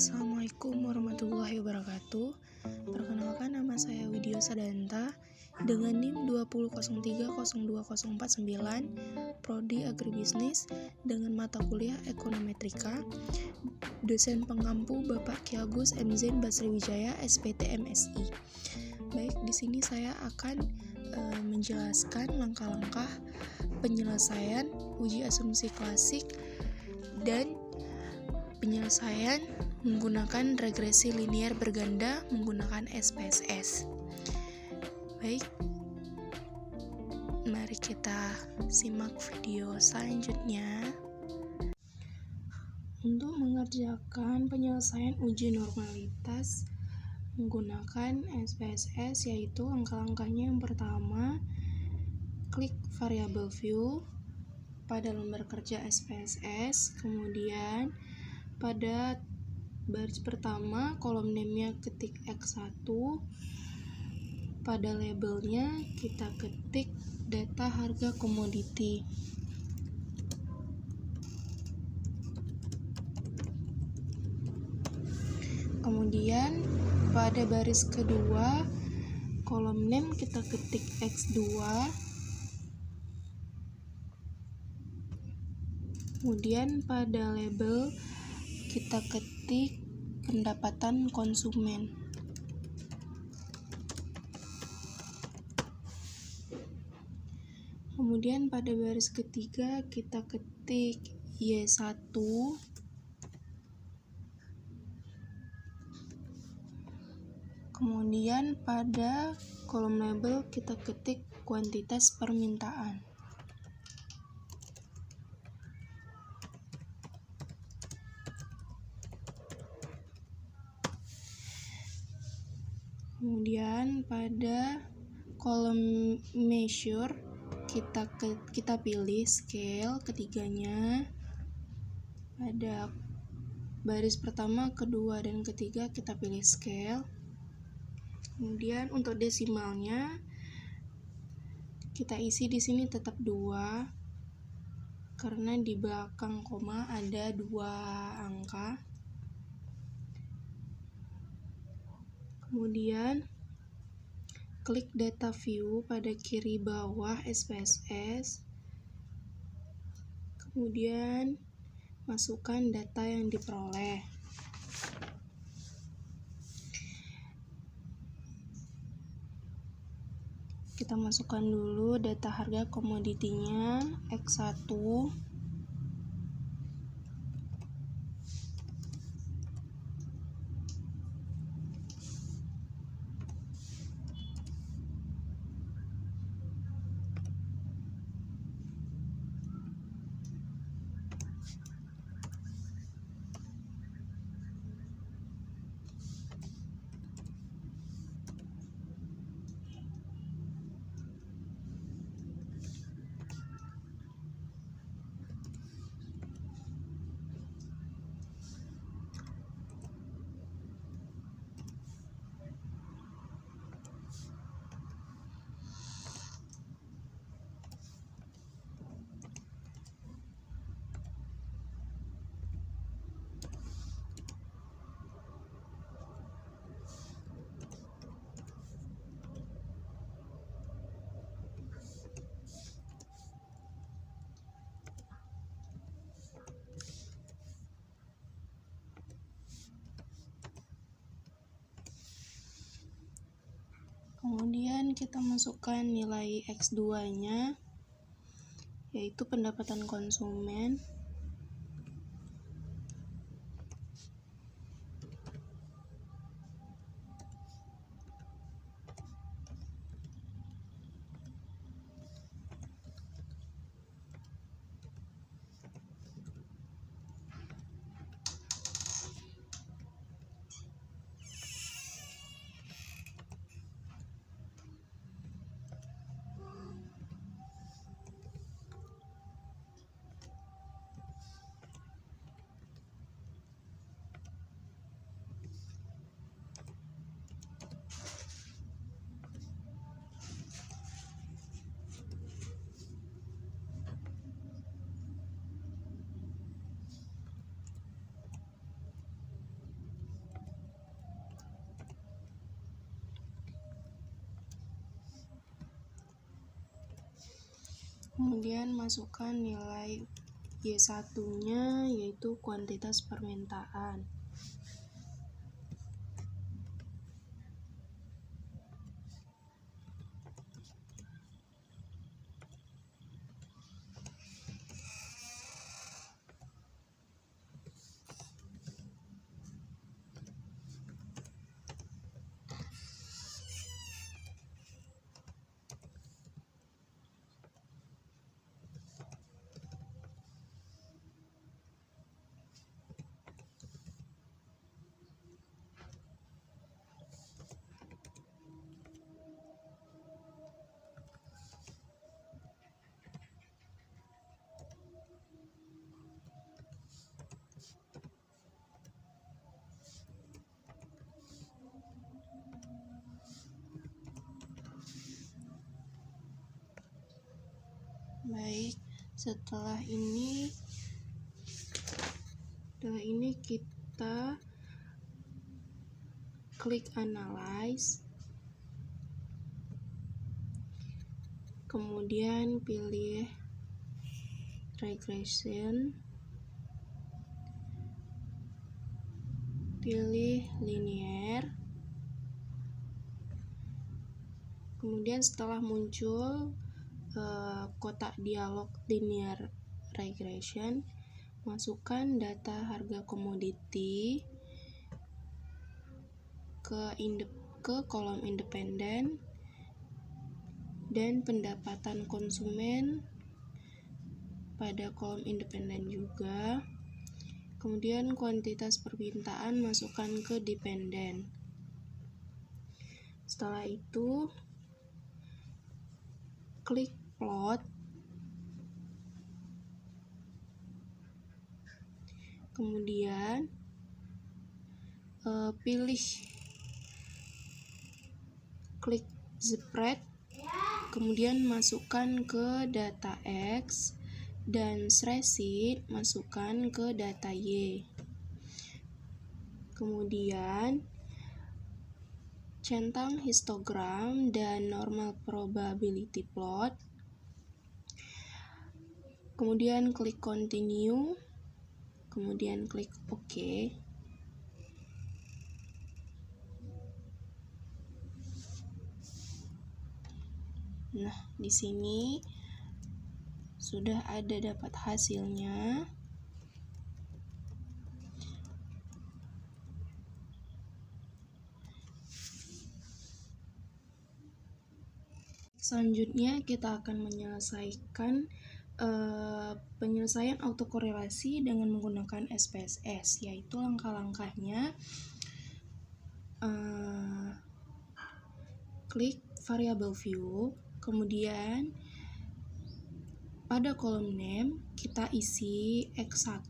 Assalamualaikum warahmatullahi wabarakatuh. Perkenalkan, nama saya Widyo Sadanta dengan NIM 2003020449, Prodi Agribisnis dengan mata kuliah Ekonometrika. Dosen pengampu Bapak Ki Agus M. Zain Basriwijaya, SPT MSI. Baik, di sini saya akan menjelaskan langkah-langkah penyelesaian uji asumsi klasik dan penyelesaian menggunakan regresi linier berganda menggunakan SPSS. Baik, mari kita simak video selanjutnya. Untuk mengerjakan penyelesaian uji normalitas menggunakan SPSS, yaitu langkah-langkahnya yang pertama, klik variable view pada lembar kerja SPSS, kemudian pada baris pertama kolom name-nya ketik X1, pada labelnya kita ketik data harga komoditi. Kemudian pada baris kedua kolom name kita ketik X2, kemudian pada label kita ketik pendapatan konsumen. Kemudian pada baris ketiga kita ketik Y1, kemudian pada kolom label kita ketik kuantitas permintaan. Kemudian pada kolom measure kita pilih scale ketiganya. Pada baris pertama, kedua, dan ketiga kita pilih scale. Kemudian untuk desimalnya kita isi di sini tetap 2 karena di belakang koma ada 2 angka. Kemudian klik data view pada kiri bawah SPSS. Kemudian masukkan data yang diperoleh. Kita masukkan dulu data harga komoditinya X1. Kemudian kita masukkan nilai X2-nya, yaitu pendapatan konsumen. Kemudian masukkan nilai Y1-nya, yaitu kuantitas permintaan. Baik, setelah ini kita klik analyze, kemudian pilih regression, pilih linear. Kemudian setelah muncul kotak dialog linear regression, masukkan data harga komoditi ke kolom independen dan pendapatan konsumen pada kolom independen juga. Kemudian kuantitas permintaan masukkan ke dependen. Setelah itu klik plot, kemudian pilih klik spread, kemudian masukkan ke data X dan spreadsheet masukkan ke data Y. Kemudian centang histogram dan normal probability plot. Kemudian klik continue, kemudian klik OK. Nah, di sini sudah ada dapat hasilnya. Selanjutnya kita akan menyelesaikan penyelesaian autokorelasi dengan menggunakan SPSS, yaitu langkah-langkahnya. Klik variable view, kemudian pada kolom name kita isi X1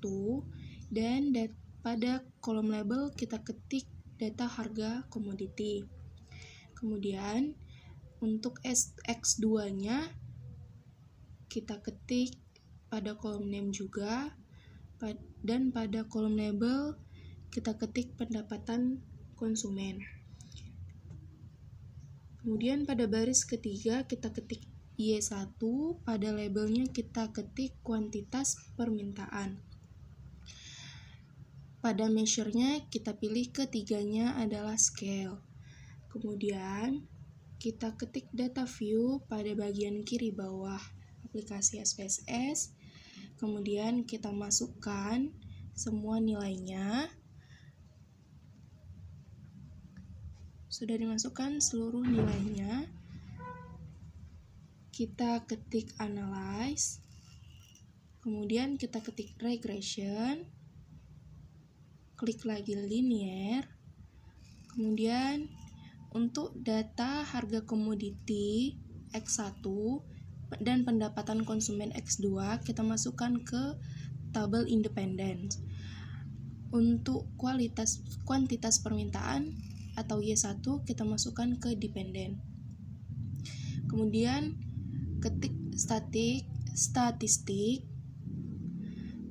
dan pada kolom label kita ketik data harga komoditi. Kemudian untuk X2-nya kita ketik pada kolom name juga, dan pada kolom label kita ketik pendapatan konsumen. Kemudian pada baris ketiga kita ketik Y1, pada labelnya kita ketik kuantitas permintaan. Pada measure-nya kita pilih ketiganya adalah scale. Kemudian kita ketik data view pada bagian kiri bawah aplikasi SPSS. Kemudian kita masukkan semua nilainya. Sudah dimasukkan seluruh nilainya. Kita ketik analyze. Kemudian kita ketik regression. Klik lagi linear. Kemudian untuk data harga komoditi X1 dan pendapatan konsumen X2 kita masukkan ke tabel independen. Untuk kuantitas permintaan atau Y1 kita masukkan ke dependen. Kemudian ketik statistik.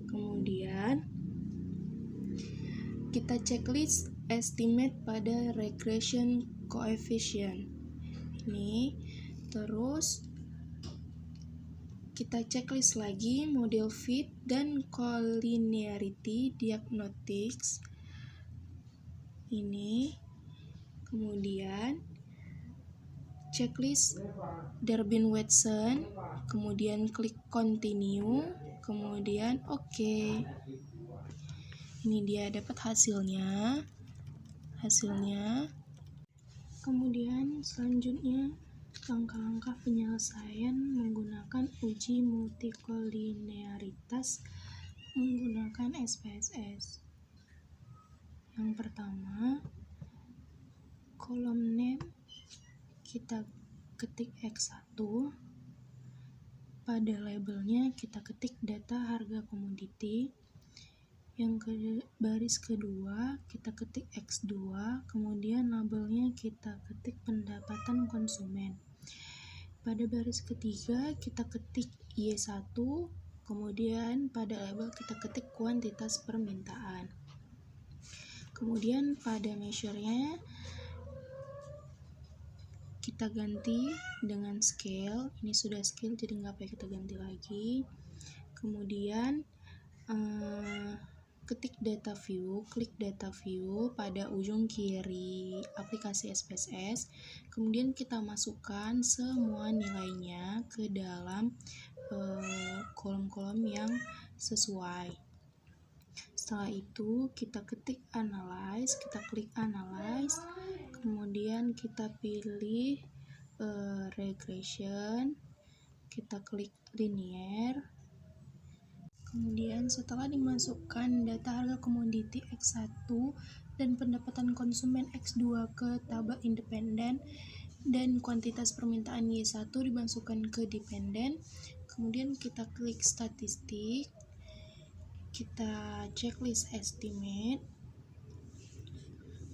Kemudian kita checklist estimate pada regression coefficient ini. Terus kita checklist lagi model fit dan collinearity diagnostics ini. Kemudian checklist Durbin-Watson, kemudian klik continue, kemudian oke. Ini dia dapat hasilnya. Kemudian selanjutnya langkah-langkah penyelesaian menggunakan uji multikolinearitas menggunakan SPSS. Yang pertama, kolom name kita ketik X1, pada labelnya kita ketik data harga komoditi. Yang baris kedua kita ketik X2, kemudian labelnya kita ketik pendapatan konsumen. Pada baris ketiga kita ketik Y1, kemudian pada label kita ketik kuantitas permintaan. Kemudian pada measure-nya kita ganti dengan scale. Ini sudah scale jadi nggak perlu kita ganti lagi. Kemudian ketik data view, klik data view pada ujung kiri aplikasi SPSS. Kemudian kita masukkan semua nilainya ke dalam kolom-kolom yang sesuai. Setelah itu kita ketik analyze, kita klik analyze, kemudian kita pilih regression, kita klik linear. Kemudian setelah dimasukkan data harga komoditi X1 dan pendapatan konsumen X2 ke tabel independen dan kuantitas permintaan Y1 dimasukkan ke dependen, kemudian kita klik statistik, kita checklist estimate,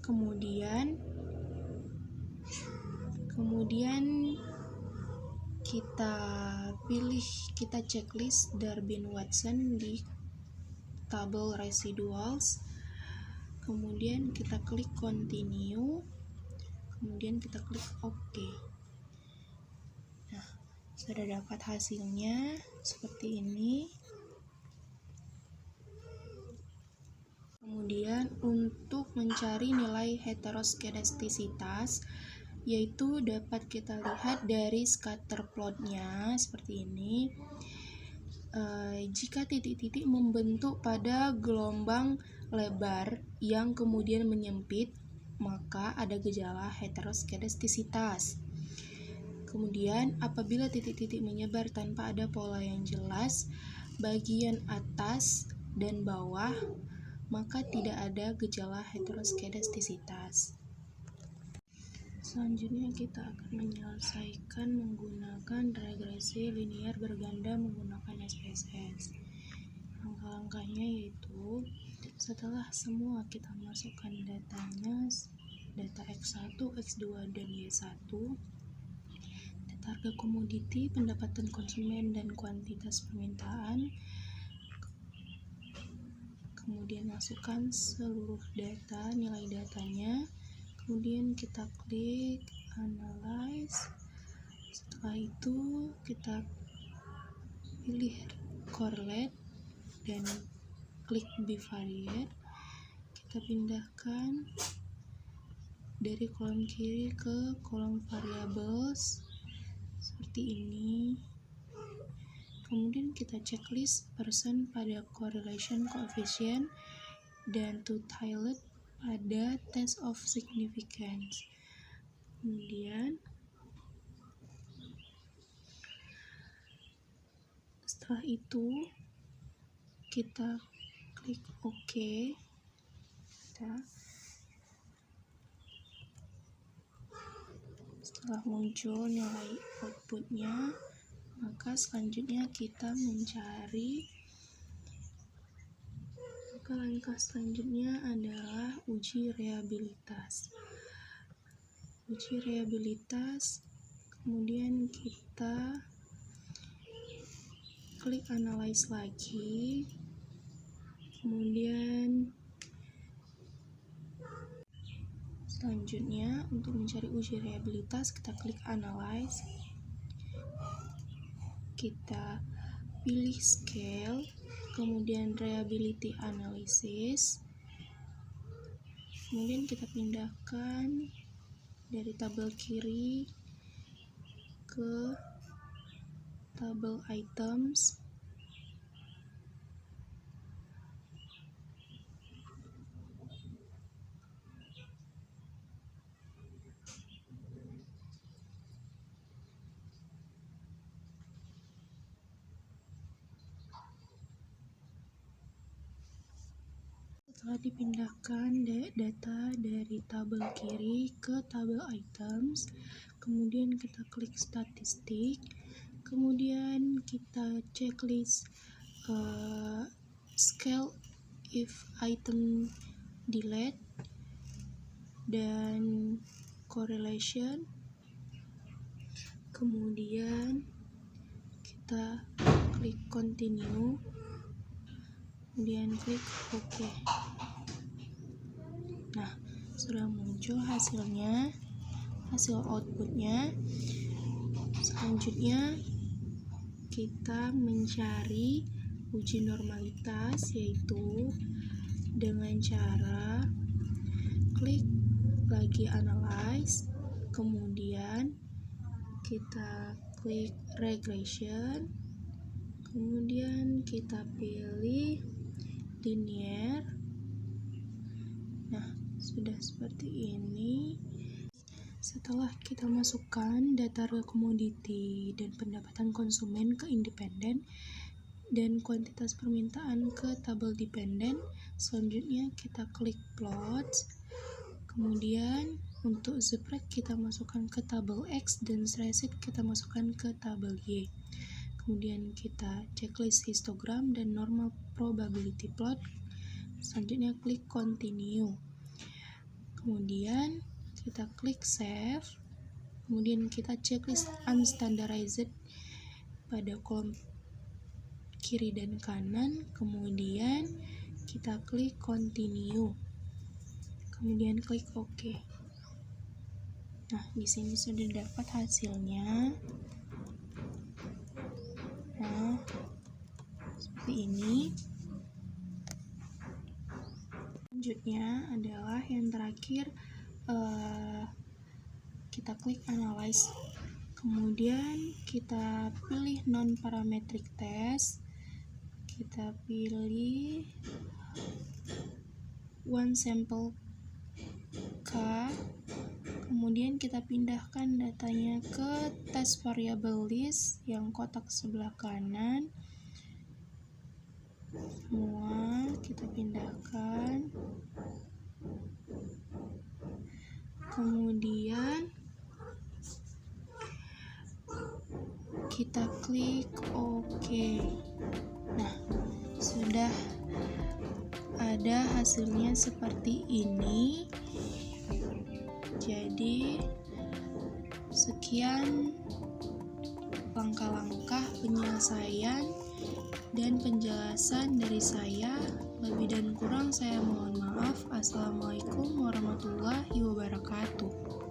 kemudian kita checklist Durbin-Watson di tabel residuals, kemudian kita klik continue, kemudian kita klik OK. Nah, sudah dapat hasilnya seperti ini. Kemudian untuk mencari nilai heteroskedastisitas, yaitu dapat kita lihat dari scatter plotnya seperti ini. Jika titik-titik membentuk pada gelombang lebar yang kemudian menyempit, maka ada gejala heteroskedastisitas. Kemudian apabila titik-titik menyebar tanpa ada pola yang jelas bagian atas dan bawah, maka tidak ada gejala heteroskedastisitas. Selanjutnya kita akan menyelesaikan menggunakan regresi linear berganda menggunakan SPSS. Langkah-langkahnya yaitu setelah semua kita masukkan datanya, data X1, X2, dan Y1, data harga komoditi, pendapatan konsumen, dan kuantitas permintaan, kemudian masukkan seluruh data, nilai datanya. Kemudian kita klik analyze. Setelah itu kita pilih correlate dan klik bivariate. Kita pindahkan dari kolom kiri ke kolom variables seperti ini. Kemudian kita checklist percent pada correlation coefficient dan two-tiled pada test of significance. Kemudian setelah itu kita klik OK. Setelah muncul nilai outputnya, maka selanjutnya kita mencari. Langkah selanjutnya adalah uji reliabilitas. Kemudian kita klik analyze lagi. Kemudian selanjutnya untuk mencari uji reliabilitas kita klik analyze. Kita pilih scale, kemudian reliability analysis, kemudian kita pindahkan dari tabel kiri ke tabel items. Setelah dipindahkan data dari tabel kiri ke tabel items, kemudian kita klik statistik, kemudian kita checklist scale if item delete dan correlation, kemudian kita klik continue, kemudian klik OK. Nah, sudah muncul hasilnya, hasil outputnya. Selanjutnya kita mencari uji normalitas, yaitu dengan cara klik lagi analyze, kemudian kita klik regression, kemudian kita pilih linear. Nah, sudah seperti ini. Setelah kita masukkan data real commodity dan pendapatan konsumen ke independen dan kuantitas permintaan ke tabel dependen, selanjutnya kita klik plots, kemudian untuk spread kita masukkan ke tabel X dan receipt kita masukkan ke tabel Y. Kemudian kita checklist histogram dan normal probability plot. Selanjutnya klik continue. Kemudian kita klik save. Kemudian kita checklist unstandardized pada kolom kiri dan kanan. Kemudian kita klik continue. Kemudian klik OK. Nah, di sini sudah dapat hasilnya. Nah, seperti ini. Selanjutnya adalah yang terakhir, kita klik analyze, kemudian kita pilih non parametric test, kita pilih one sample K, kemudian kita pindahkan datanya ke test variable list yang kotak sebelah kanan. Semua kita pindahkan, kemudian kita klik OK. Nah, sudah ada hasilnya seperti ini. Jadi sekian langkah-langkah penyelesaian dan penjelasan dari saya. Lebih dan kurang saya mohon maaf. Assalamualaikum warahmatullahi wabarakatuh.